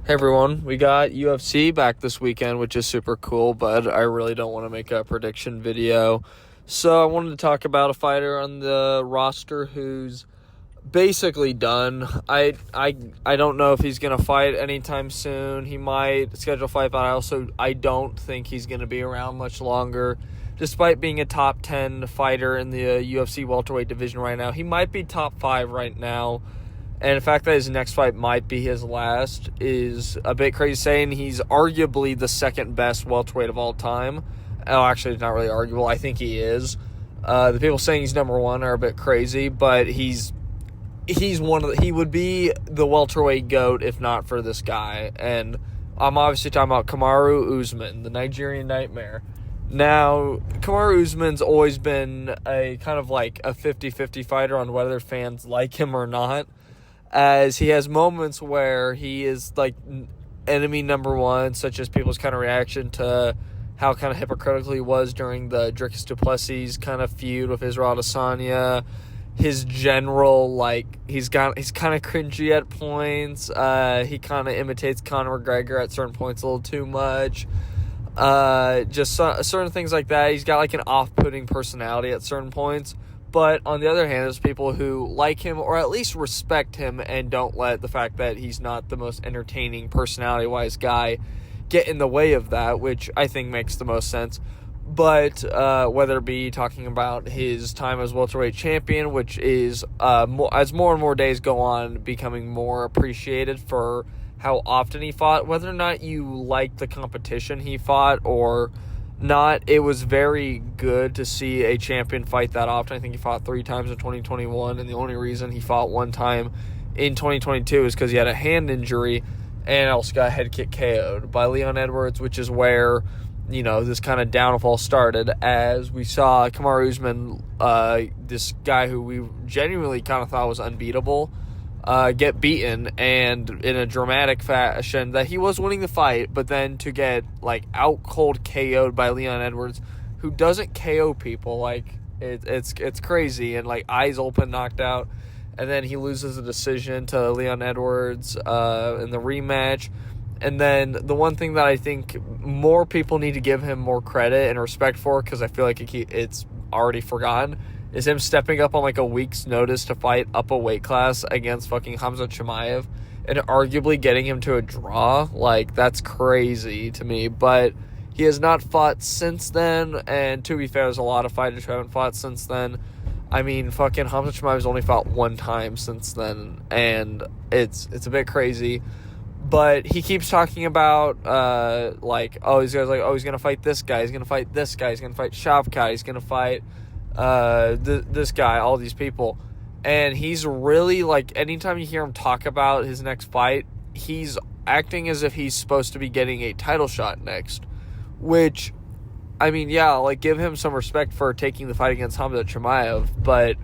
Hey everyone, we got UFC back this weekend, which is super cool, but I really don't want to make a prediction video. So I wanted to talk about a fighter on the roster who's basically done. I don't know if he's going to fight anytime soon. He might schedule a fight, but I don't think he's going to be around much longer. Despite being a top 10 fighter in the UFC welterweight division right now, he might be top 5 right now. And the fact that his next fight might be his last is a bit crazy, saying he's arguably the second best welterweight of all time. Oh, actually, it's not really arguable. I think he is. The people saying he's number one are a bit crazy, but he would be the welterweight GOAT if not for this guy. And I'm obviously talking about Kamaru Usman, the Nigerian Nightmare. Now, Kamaru Usman's always been a kind of like a 50-50 fighter on whether fans like him or not, as he has moments where he is like enemy number one, such as people's kind of reaction to how kind of hypocritical he was during the Dricus du Plessis kind of feud with Israel Adesanya. His general, like, he's kind of cringy at points. He kind of imitates Conor McGregor at certain points a little too much. Certain things like that. He's got like an off-putting personality at certain points. But on the other hand, there's people who like him or at least respect him and don't let the fact that he's not the most entertaining personality-wise guy get in the way of that, which I think makes the most sense. But whether it be talking about his time as welterweight champion, which is, as more and more days go on, becoming more appreciated for how often he fought, whether or not you like the competition he fought or not, it was very good to see a champion fight that often. I think he fought 3 times in 2021, and the only reason he fought 1 time in 2022 is because he had a hand injury and also got head kick KO'd by Leon Edwards, which is where, you know, this kind of downfall started, as we saw Kamaru Usman, this guy who we genuinely kind of thought was unbeatable, get beaten, and in a dramatic fashion that he was winning the fight, but then to get like out cold KO'd by Leon Edwards, who doesn't KO people. Like it's crazy, and like eyes open, knocked out, and then he loses a decision to Leon Edwards in the rematch. And then the one thing that I think more people need to give him more credit and respect for, because I feel like it's already forgotten, is him stepping up on like a week's notice to fight up a weight class against fucking Hamza Chimaev and arguably getting him to a draw. Like, that's crazy to me. But he has not fought since then, and to be fair, there's a lot of fighters who haven't fought since then. I mean, fucking Hamza Chimaev's only fought 1 time since then, and it's a bit crazy. But he keeps talking about, he's going to fight this guy, he's going to fight this guy, he's going to fight Shavkat, he's going to fight this guy, all these people. And he's really, like, anytime you hear him talk about his next fight, he's acting as if he's supposed to be getting a title shot next. Which, I mean, yeah, like, give him some respect for taking the fight against Hamza Chimaev, but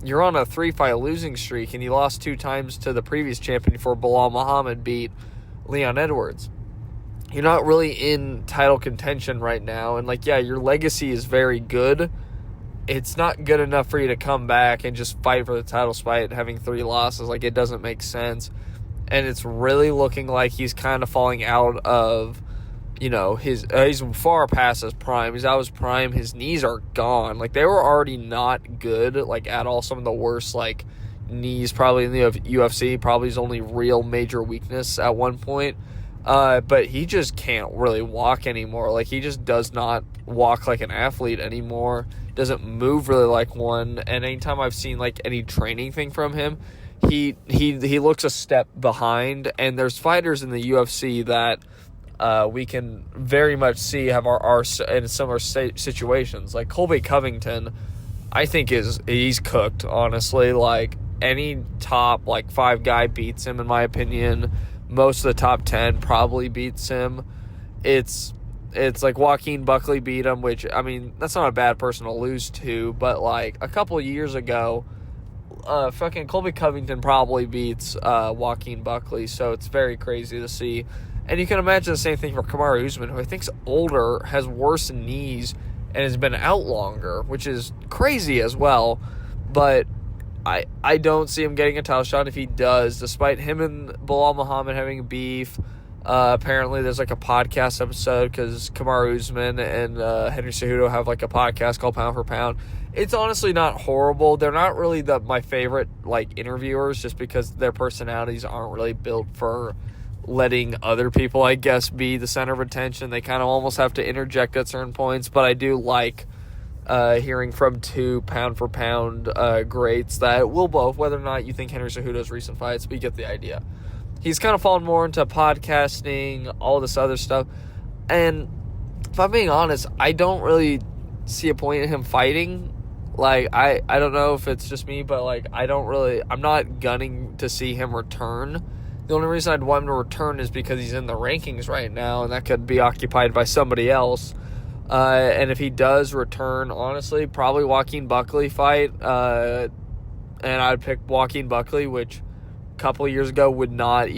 you're on a 3-fight losing streak, and you lost 2 times to the previous champion before Bilal Muhammad beat Leon Edwards. You're not really in title contention right now, and, like, yeah, your legacy is very good. It's not good enough for you to come back and just fight for the title despite having 3 losses. Like, it doesn't make sense. And it's really looking like he's kind of falling out of, you know, he's far past his prime. He's out of his prime. His knees are gone. Like, they were already not good, like, at all. Some of the worst, like, knees probably in the UFC. Probably his only real major weakness at one point. But he just can't really walk anymore. Like, he just does not walk like an athlete anymore. Doesn't move really like one. And anytime I've seen, like, any training thing from him, he looks a step behind. And there's fighters in the UFC that we can very much see have are in similar situations. Like Colby Covington, I think he's cooked, honestly. Like, any top, like, 5 guy beats him, in my opinion. Most of the top 10 probably beats him. It's like Joaquin Buckley beat him, which, I mean, that's not a bad person to lose to, but, like, a couple years ago, fucking Colby Covington probably beats Joaquin Buckley, so it's very crazy to see. And you can imagine the same thing for Kamaru Usman, who I think's older, has worse knees, and has been out longer, which is crazy as well. But I don't see him getting a title shot. If he does, despite him and Bilal Muhammad having beef, apparently there's like a podcast episode because Kamaru Usman and Henry Cejudo have like a podcast called Pound for Pound. It's honestly not horrible. They're not really my favorite like interviewers just because their personalities aren't really built for letting other people, I guess, be the center of attention. They kind of almost have to interject at certain points, but I do like hearing from two pound-for-pound greats that will both, whether or not you think Henry Cejudo's recent fights, we get the idea. He's kind of fallen more into podcasting, all this other stuff, and if I'm being honest, I don't really see a point in him fighting. Like, I don't know if it's just me, but, like, I'm not gunning to see him return. The only reason I'd want him to return is because he's in the rankings right now, and that could be occupied by somebody else. And if he does return, honestly, probably Joaquin Buckley fight. And I'd pick Joaquin Buckley, which a couple of years ago would not.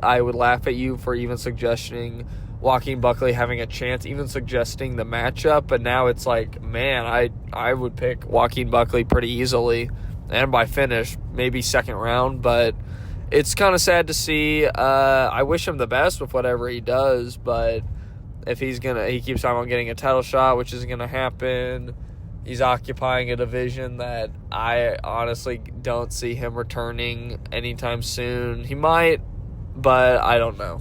I would laugh at you for even suggesting Joaquin Buckley having a chance, even suggesting the matchup. But now it's like, man, I would pick Joaquin Buckley pretty easily, and by finish, maybe second round. But it's kind of sad to see. I wish him the best with whatever he does, but if he keeps talking about getting a title shot, which isn't going to happen. He's occupying a division that I honestly don't see him returning anytime soon. He might, but I don't know.